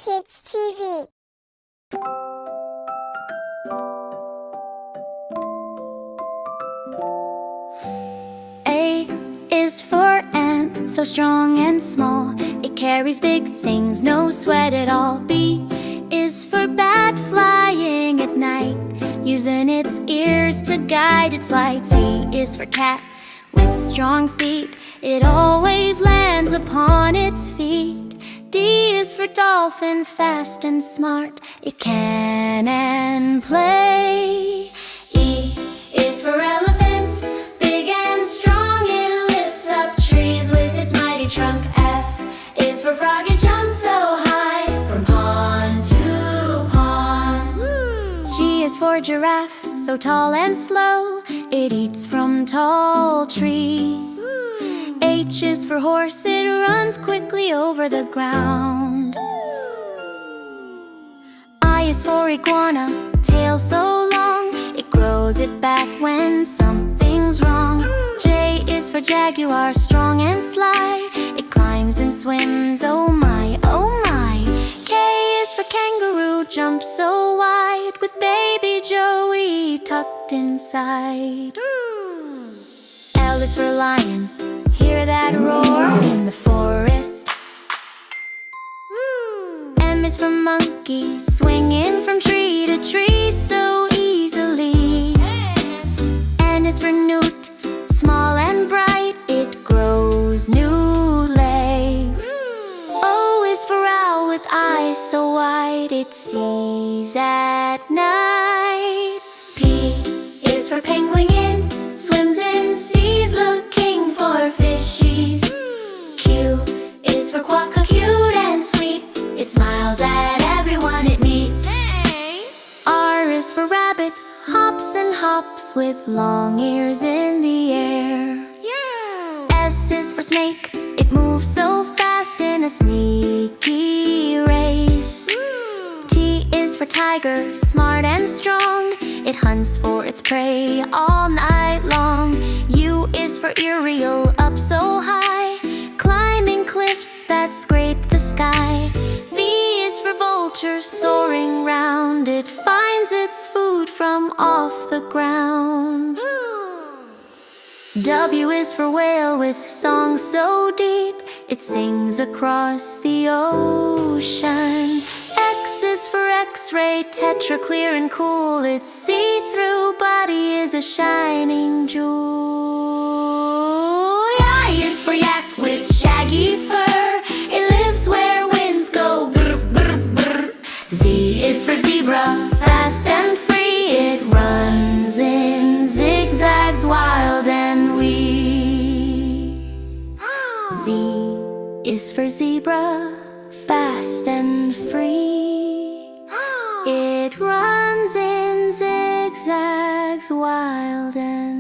Kids TV. A is for ant, so strong and small. It carries big things, no sweat at all. B is for bat, flying at night, using its ears to guide its flight. C is for cat, with strong feet. It always lands upon its feet. D is for dolphin, fast and smart. It can and play. E is for elephant, big and strong. It lifts up trees with its mighty trunk. F is for frog, it jumps so high, from pond to pond. G is for giraffe, so tall and slow. It eats from tall trees. H is for horse, it runs quickly over the ground. I is for iguana, tail so long. It grows it back when something's wrong. J is for jaguar, strong and sly. It climbs and swims, oh my, oh my. K is for kangaroo, jumps so wide, with baby Joey tucked inside. L is for lion, hear that roar in the forest. M is for monkey, swinging from tree to tree so easily. N is for newt, small and bright. It grows new legs. O is for owl, with eyes so wide. It sees at night. P is for penguin, swims in seas looking for fishies. Q is for quokka, cute and sweet. It smiles at everyone it meets. R is for rabbit, hops and hops with long ears in the air. S is for snake, it moves so fast in a sneaky race. T is for tiger, smart and strong. It hunts for its prey all night long. U is for Uriel, up so high, climbing cliffs that scrape the sky. V is for vulture, soaring round. It finds its food from off the ground. W is for whale, with song so deep. It sings across the ocean. X is for X-ray, tetra, clear and cool. Its see-through body is a shining jewel. Y is for yak, with shaggy fur. It lives where winds go brr, brr, brr. Z is for zebra, fast and free. It runs in zigzags, wild and wee. Z is for zebra, fast and free. It runs in zigzags, wild and